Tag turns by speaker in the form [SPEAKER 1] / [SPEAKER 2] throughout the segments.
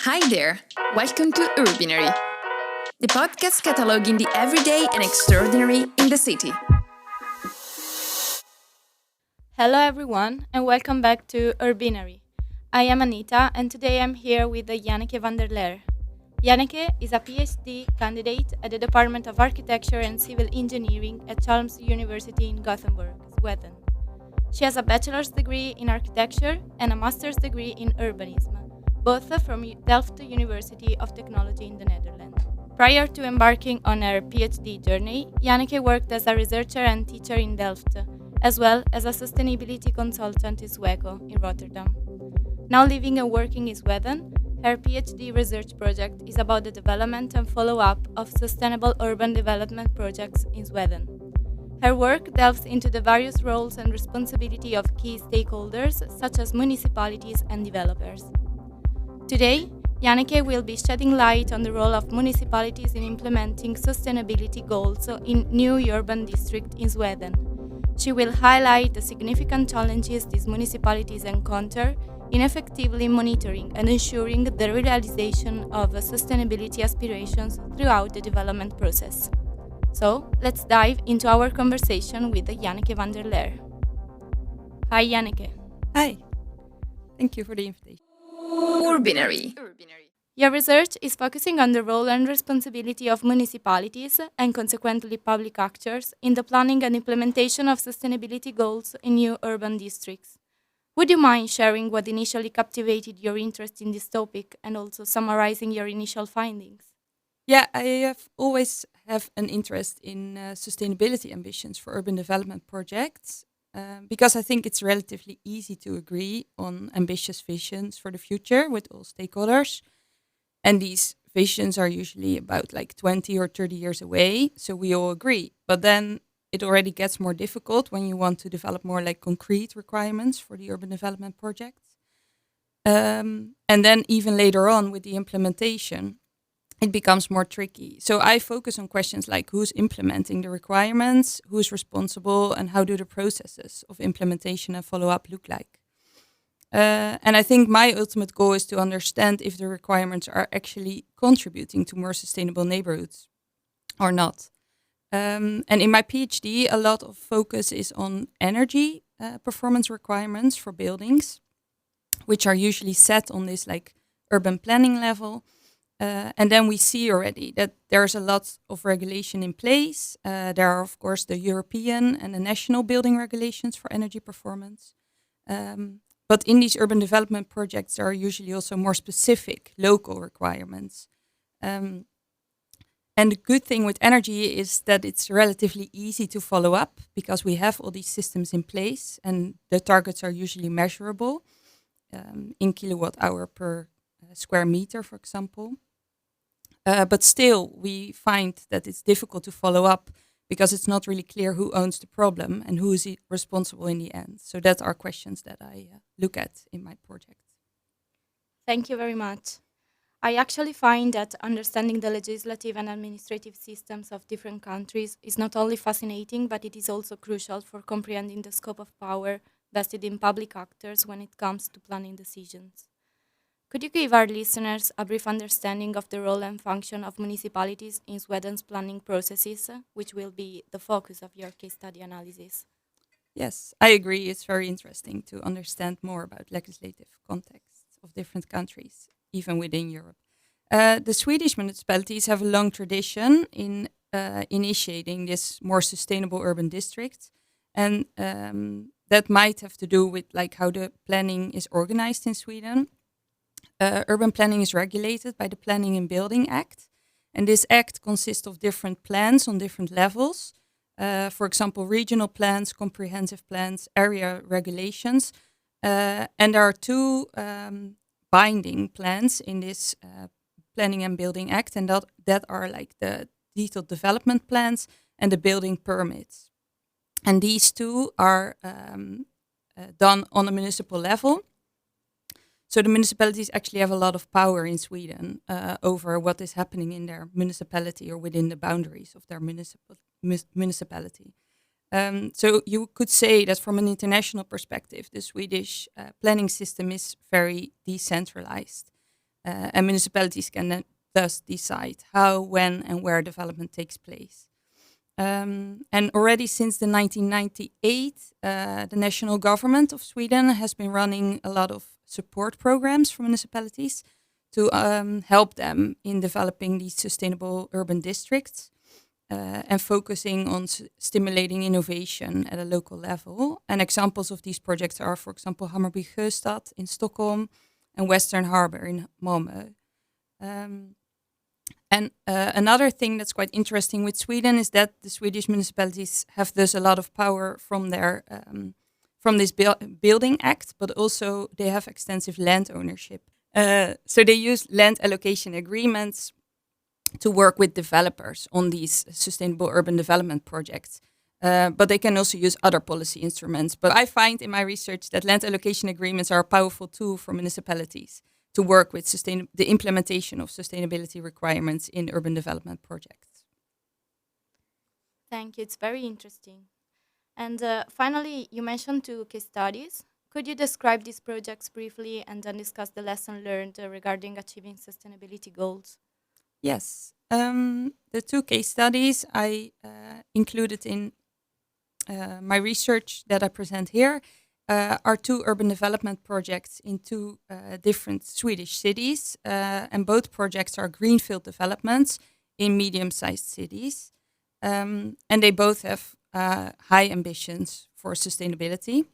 [SPEAKER 1] Hi there, welcome to URBINARY, the podcast cataloging the everyday and extraordinary in the city.
[SPEAKER 2] Hello everyone and welcome back to URBINARY. I am Anita and today I'm here with Janneke van der Leer. Janneke is a PhD candidate at the Department of Architecture and Civil Engineering at Chalmers University in Gothenburg, Sweden. She has a bachelor's degree in architecture and a master's degree in urbanism, both from Delft University of Technology in the Netherlands. Prior to embarking on her PhD journey, Janneke worked as a researcher and teacher in Delft, as well as a sustainability consultant in Sweco in Rotterdam. Now living and working in Sweden, her PhD research project is about the development and follow-up of sustainable urban development projects in Sweden. Her work delves into the various roles and responsibility of key stakeholders such as municipalities and developers. Today, Janneke will be shedding light on the role of municipalities in implementing sustainability goals in new urban districts in Sweden. She will highlight the significant challenges these municipalities encounter in effectively monitoring and ensuring the realization of sustainability aspirations throughout the development process. So, let's dive into our conversation with Janneke van der Leer. Hi Janneke.
[SPEAKER 3] Hi. Thank you for the invitation.
[SPEAKER 1] URBINARY.
[SPEAKER 2] Your research is focusing on the role and responsibility of municipalities and consequently public actors in the planning and implementation of sustainability goals in new urban districts. Would you mind sharing what initially captivated your interest in this topic and also summarizing your initial findings?
[SPEAKER 3] Yeah, I have always have an interest in sustainability ambitions for urban development projects because I think it's relatively easy to agree on ambitious visions for the future with all stakeholders. And these visions are usually about like 20 or 30 years away, so we all agree. But then it already gets more difficult when you want to develop more like concrete requirements for the urban development projects. And then even later on with the implementation, it becomes more tricky. So I focus on questions like who's implementing the requirements, who's responsible, and how do the processes of implementation and follow-up look like. And I think my ultimate goal is to understand if the requirements are actually contributing to more sustainable neighborhoods or not. And in my PhD, a lot of focus is on energy performance requirements for buildings, which are usually set on this like urban planning level. And then we see already that there's a lot of regulation in place. There are, of course, the European and the national building regulations for energy performance. But in these urban development projects, there are usually also more specific local requirements. And the good thing with energy is that it's relatively easy to follow up because we have all these systems in place and the targets are usually measurable in kilowatt hour per square meter, for example. But still, we find that it's difficult to follow up because it's not really clear who owns the problem and who is responsible in the end. So that are questions that I look at in my project.
[SPEAKER 2] Thank you very much. I actually find that understanding the legislative and administrative systems of different countries is not only fascinating, but it is also crucial for comprehending the scope of power vested in public actors when it comes to planning decisions. Could you give our listeners a brief understanding of the role and function of municipalities in Sweden's planning processes, which will be the focus of your case study analysis?
[SPEAKER 3] Yes, I agree. It's very interesting to understand more about legislative contexts of different countries, even within Europe. The Swedish municipalities have a long tradition in initiating this more sustainable urban districts, and that might have to do with like how the planning is organized in Sweden. Urban planning is regulated by the Planning and Building Act. And this act consists of different plans on different levels. For example, regional plans, comprehensive plans, area regulations. And there are two binding plans in this Planning and Building Act. And that are like the detailed development plans and the building permits. And these two are done on a municipal level. So the municipalities actually have a lot of power in Sweden over what is happening in their municipality or within the boundaries of their municipality. So you could say that from an international perspective, the Swedish planning system is very decentralized. and municipalities can then thus decide how, when, and where development takes place. And already since the 1998, the national government of Sweden has been running a lot of support programs for municipalities to help them in developing these sustainable urban districts and focusing on stimulating innovation at a local level. And examples of these projects are, for example, Hammarby Sjöstad in Stockholm and Western Harbor in Malmö. And another thing that's quite interesting with Sweden is that the Swedish municipalities have thus a lot of power from their from this building act, but also they have extensive land ownership. So they use land allocation agreements to work with developers on these sustainable urban development projects. But they can also use other policy instruments. But I find in my research that land allocation agreements are a powerful tool for municipalities to work with the implementation of sustainability requirements in urban development projects.
[SPEAKER 2] Thank you. It's very interesting. And finally, you mentioned 2 case studies. Could you describe these projects briefly and then discuss the lesson learned regarding achieving sustainability goals?
[SPEAKER 3] Yes. The 2 case studies I included in my research that I present here are 2 urban development projects in 2 different Swedish cities. And both projects are greenfield developments in medium-sized cities. And they both have high ambitions for sustainability.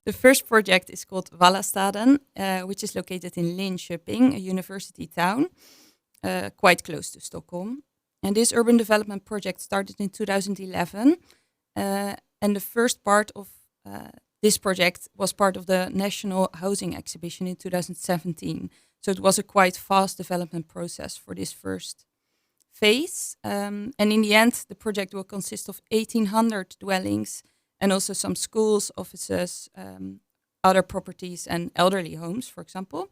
[SPEAKER 3] The first project is called Vallastaden, which is located in Linköping, a university town, quite close to Stockholm. And this urban development project started in 2011. And the first part of this project was part of the National Housing Exhibition in 2017. So it was a quite fast development process for this first phase. And in the end, the project will consist of 1,800 dwellings and also some schools, offices, other properties and elderly homes, for example.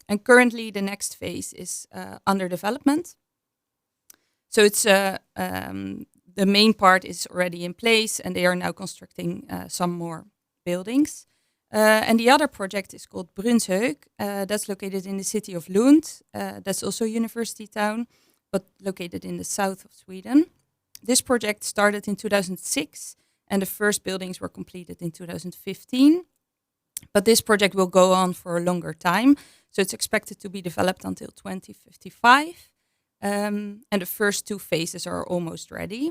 [SPEAKER 3] And currently the next phase is under development. So it's the main part is already in place and they are now constructing some more buildings. And the other project is called Brunshög. That's located in the city of Lund. That's also a university town, but located in the south of Sweden. This project started in 2006 and the first buildings were completed in 2015. But this project will go on for a longer time. So it's expected to be developed until 2055. And the first 2 phases are almost ready.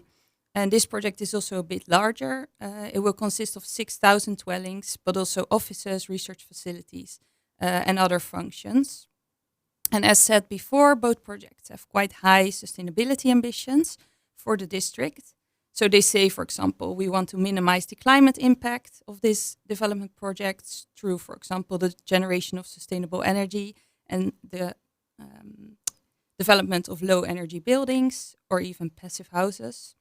[SPEAKER 3] And this project is also a bit larger. It will consist of 6,000 dwellings, but also offices, research facilities, and other functions. And as said before, both projects have quite high sustainability ambitions for the district. So they say, for example, we want to minimize the climate impact of these development projects through, for example, the generation of sustainable energy and the development of low energy buildings or even passive houses.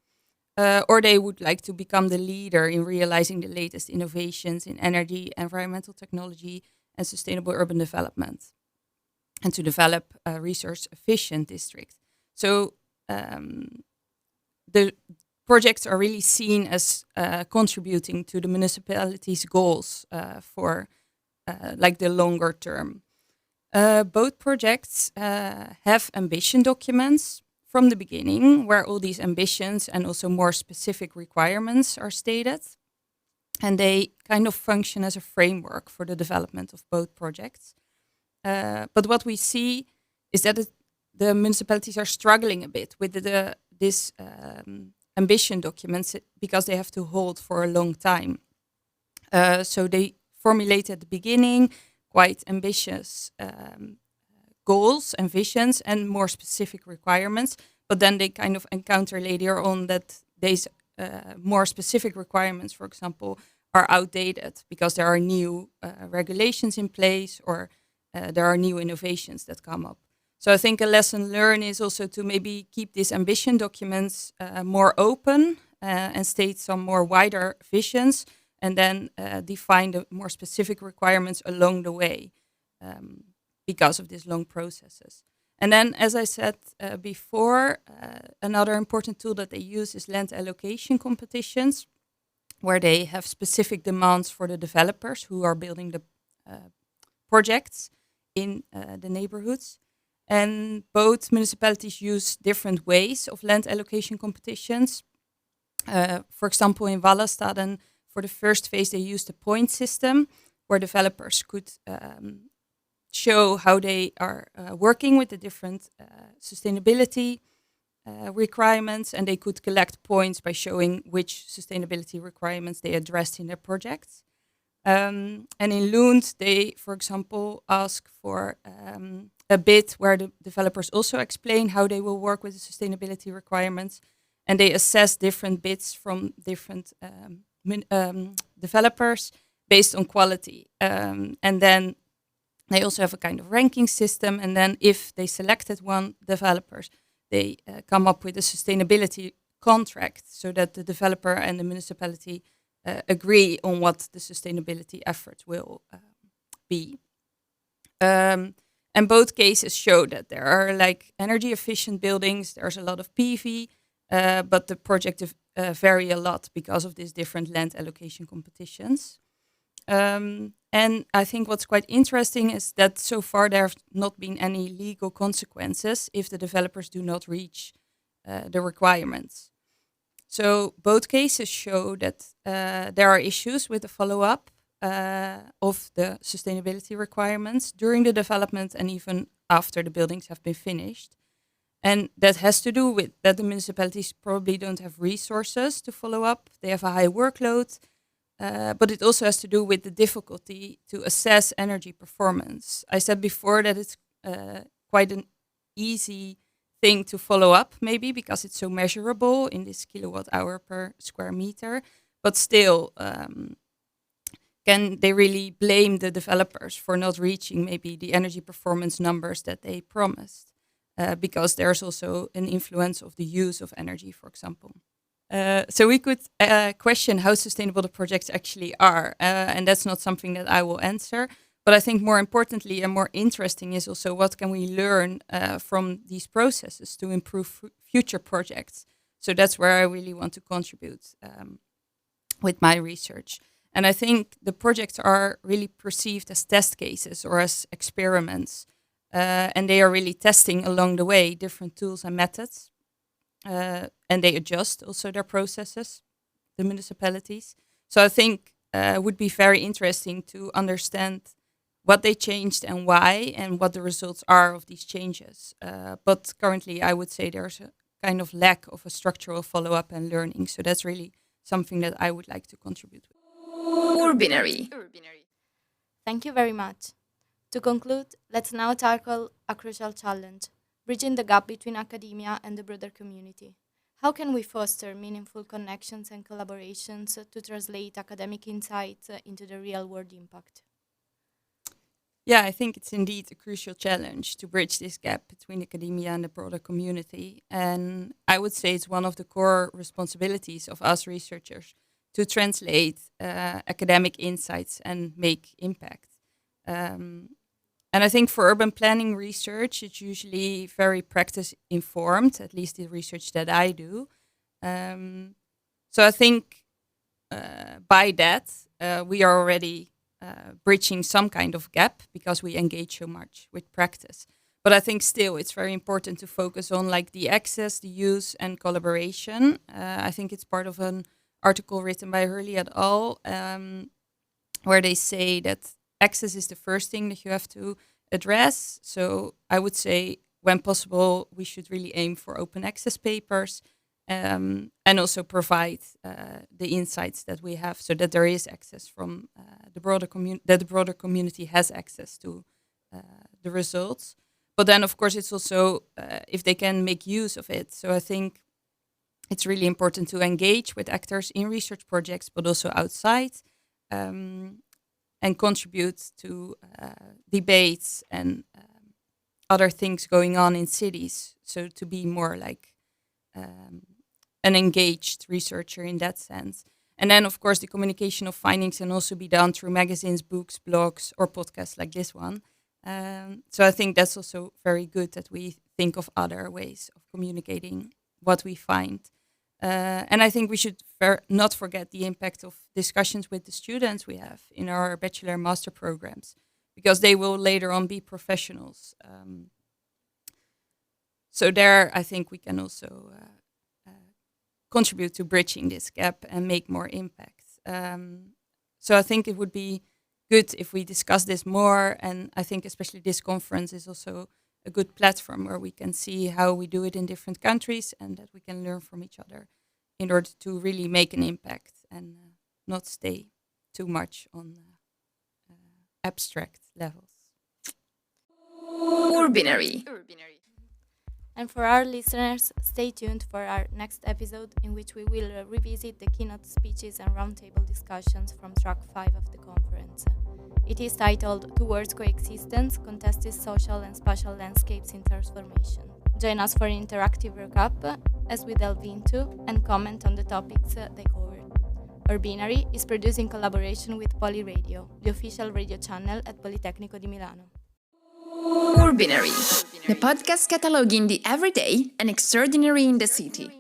[SPEAKER 3] Or they would like to become the leader in realizing the latest innovations in energy, environmental technology, and sustainable urban development, and to develop a resource-efficient district. So the projects are really seen as contributing to the municipality's goals for like the longer term. Both projects have ambition documents from the beginning, where all these ambitions and also more specific requirements are stated. And they kind of function as a framework for the development of both projects. But what we see is that the municipalities are struggling a bit with this ambition documents because they have to hold for a long time. So they formulate at the beginning quite ambitious goals and visions and more specific requirements, but then they kind of encounter later on that these more specific requirements, for example, are outdated because there are new regulations in place or there are new innovations that come up. So I think a lesson learned is also to maybe keep these ambition documents more open and state some more wider visions and then define the more specific requirements along the way. Because of these long processes. And then, as I said before, another important tool that they use is land allocation competitions, where they have specific demands for the developers who are building the projects in the neighborhoods. And both municipalities use different ways of land allocation competitions. For example, in Wallastaden, for the first phase, they used a point system where developers could show how they are working with the different sustainability requirements, and they could collect points by showing which sustainability requirements they addressed in their projects. And in Lund, they, for example, ask for a bid where the developers also explain how they will work with the sustainability requirements, and they assess different bids from different developers based on quality. And then they also have a kind of ranking system, and then if they selected one developers, they come up with a sustainability contract so that the developer and the municipality agree on what the sustainability efforts will be. And both cases show that there are like energy efficient buildings, there's a lot of PV, but the project vary a lot because of these different land allocation competitions. And I think what's quite interesting is that so far there have not been any legal consequences if the developers do not reach the requirements. So both cases show that there are issues with the follow-up of the sustainability requirements during the development and even after the buildings have been finished. And that has to do with that the municipalities probably don't have resources to follow up. They have a high workload. But it also has to do with the difficulty to assess energy performance. I said before that it's quite an easy thing to follow up, maybe because it's so measurable in this kilowatt hour per square meter. But still, can they really blame the developers for not reaching maybe the energy performance numbers that they promised? Because there's also an influence of the use of energy, for example. So we could question how sustainable the projects actually are. And that's not something that I will answer. But I think more importantly and more interesting is also what can we learn from these processes to improve future projects. So that's where I really want to contribute with my research. And I think the projects are really perceived as test cases or as experiments. And they are really testing along the way different tools and methods. And they adjust also their processes, the municipalities. So I think it would be very interesting to understand what they changed and why, and what the results are of these changes. But currently, I would say there's a kind of lack of a structural follow-up and learning. So that's really something that I would like to contribute with.
[SPEAKER 1] Urbinary.
[SPEAKER 2] Thank you very much. To conclude, let's now tackle a crucial challenge: bridging the gap between academia and the broader community. How can we foster meaningful connections and collaborations to translate academic insights into the real-world impact?
[SPEAKER 3] Yeah, I think it's indeed a crucial challenge to bridge this gap between academia and the broader community. And I would say it's one of the core responsibilities of us researchers to translate academic insights and make impact. And I think for urban planning research, it's usually very practice informed, at least the research that I do. So I think by that, we are already bridging some kind of gap because we engage so much with practice. But I think still it's very important to focus on like the access, the use and collaboration. I think it's part of an article written by Hurley et al. Where they say that access is the first thing that you have to address. So I would say when possible, we should really aim for open access papers and also provide the insights that we have so that there is access from the broader community, that the broader community has access to the results. But then, of course, it's also if they can make use of it. So I think it's really important to engage with actors in research projects, but also outside, and contribute to debates and other things going on in cities. So to be more like an engaged researcher in that sense. And then, of course, the communication of findings can also be done through magazines, books, blogs, or podcasts like this one. So I think that's also very good that we think of other ways of communicating what we find. And I think we should not forget the impact of discussions with the students we have in our bachelor and master programs, because they will later on be professionals. So there, I think we can also contribute to bridging this gap and make more impact. So I think it would be good if we discuss this more, and I think especially this conference is also a good platform where we can see how we do it in different countries and that we can learn from each other in order to really make an impact and not stay too much on abstract levels.
[SPEAKER 1] Urbinary.
[SPEAKER 2] And for our listeners, stay tuned for our next episode, in which we will revisit the keynote speeches and roundtable discussions from track 5 of the conference. It is titled Towards Coexistence, Contested Social and Spatial Landscapes in Transformation. Join us for an interactive recap as we delve into and comment on the topics they covered. Urbinary is produced in collaboration with Poly Radio, the official radio channel at Politecnico di Milano.
[SPEAKER 1] Urbinary, the podcast cataloging the everyday and extraordinary in the city.